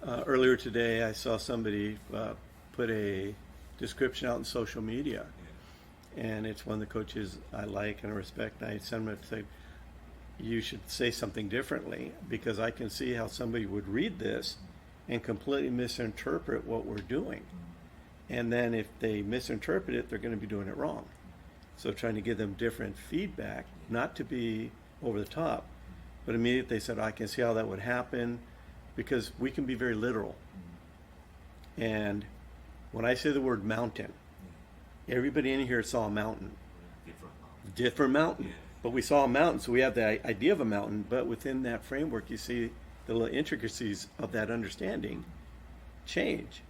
Earlier today, I saw somebody put a description out in social media, and it's one of the coaches I like and respect. And I sent them to say, you should say something differently, because I can see how somebody would read this and completely misinterpret what we're doing. And then if they misinterpret it, they're going to be doing it wrong. So trying to give them different feedback, not to be over the top, but immediately they said, I can see how that would happen, because we can be very literal. And when I say the word mountain, everybody in here saw a mountain. Different mountain. But we saw a mountain, so we have the idea of a mountain, but within that framework, you see the little intricacies of that understanding change.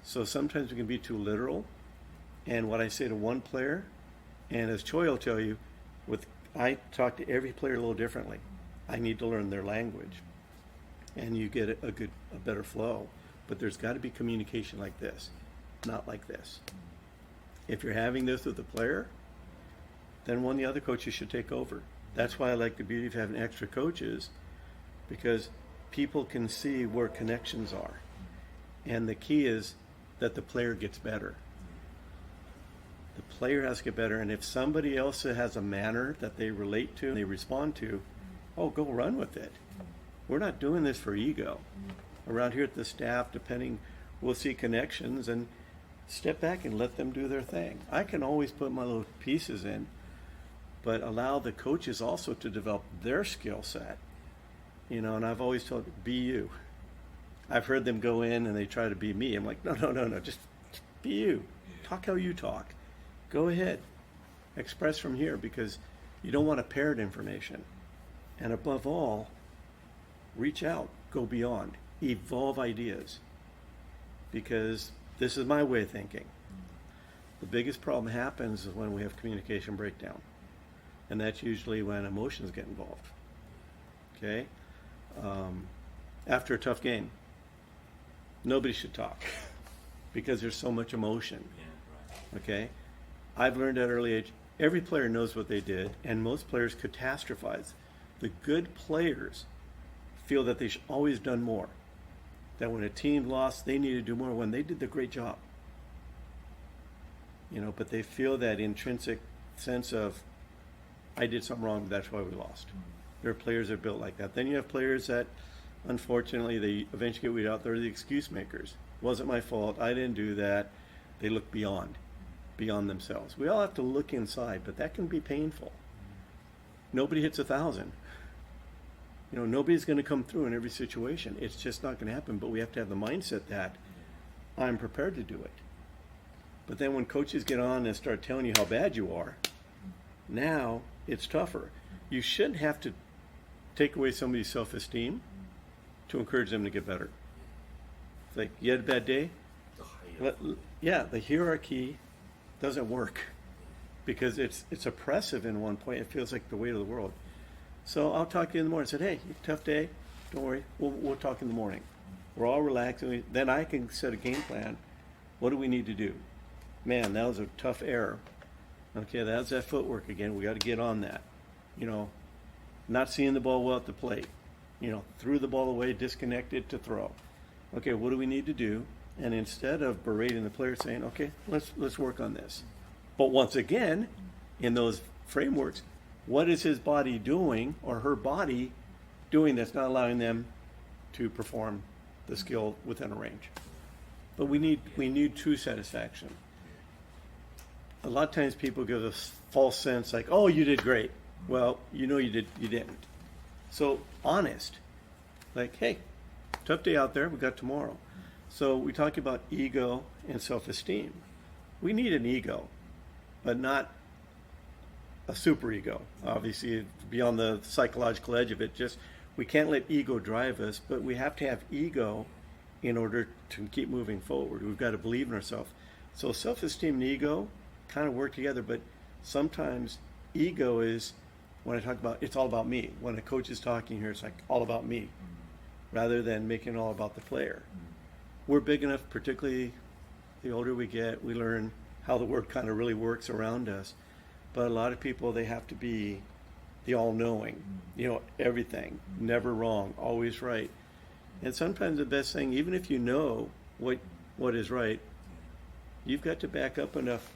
So sometimes we can be too literal. And what I say to one player, and as Choi will tell you, I talk to every player a little differently. I need to learn their language. And you get a better flow. But there's got to be communication like this, not like this. If you're having this with a player, then one of the other coaches should take over. That's why I like the beauty of having extra coaches, because people can see where connections are. And the key is that the player gets better. The player has to get better, and if somebody else has a manner that they relate to and they respond to, go run with it. We're not doing this for ego. Around here at the staff, we'll see connections and step back and let them do their thing. I can always put my little pieces in, but allow the coaches also to develop their skill set. And I've always told, be you. I've heard them go in and they try to be me. I'm like, no, just be you. Talk how you talk. Go ahead. Express from here, because you don't want to parrot information. And above all, reach out, go beyond, evolve ideas. Because this is my way of thinking. The biggest problem happens is when we have communication breakdown. And that's usually when emotions get involved. Okay? After a tough game, nobody should talk because there's so much emotion. Okay? I've learned at an early age, every player knows what they did, and most players catastrophize. The good players feel that they should always done more. That when a team lost, they need to do more when they did the great job. But they feel that intrinsic sense of, I did something wrong, that's why we lost. There are players that are built like that. Then you have players that, unfortunately, they eventually get weeded out. They're the excuse makers. Wasn't my fault. I didn't do that. They look beyond themselves. We all have to look inside, but that can be painful. Nobody hits 1,000. Nobody's going to come through in every situation. It's just not going to happen, but we have to have the mindset that I'm prepared to do it. But then when coaches get on and start telling you how bad you are, now it's tougher. You shouldn't have to take away somebody's self-esteem to encourage them to get better. It's like, you had a bad day? The hierarchy doesn't work because it's oppressive in one point. It feels like the weight of the world. So I'll talk to you in the morning. I said, hey, tough day. Don't worry. We'll talk in the morning. We're all relaxed. And then I can set a game plan. What do we need to do? Man, that was a tough error. Okay, that's that footwork again. We got to get on that. Not seeing the ball well at the plate. Threw the ball away, disconnected to throw. Okay, what do we need to do? And instead of berating the player, saying, okay, let's work on this. But once again, in those frameworks, what is his body doing or her body doing that's not allowing them to perform the skill within a range? But we need true satisfaction. A lot of times people give a false sense like, oh, you did great. Well, you didn't. So honest, like, hey, tough day out there, we got tomorrow. So we talk about ego and self-esteem. We need an ego, but not a super ego. Obviously, beyond the psychological edge of it, we can't let ego drive us, but we have to have ego in order to keep moving forward. We've got to believe in ourselves. So self-esteem and ego kind of work together, but sometimes ego is, when I talk about, it's all about me. When a coach is talking here, it's like all about me, rather than making it all about the player. We're big enough, particularly the older we get, we learn how the world kind of really works around us. But a lot of people, they have to be the all-knowing, everything, never wrong, always right. And sometimes the best thing, even if you know what is right, you've got to back up enough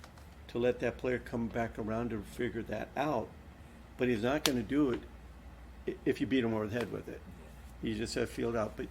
to let that player come back around to figure that out. But he's not going to do it if you beat him over the head with it. You just have to feel it out. But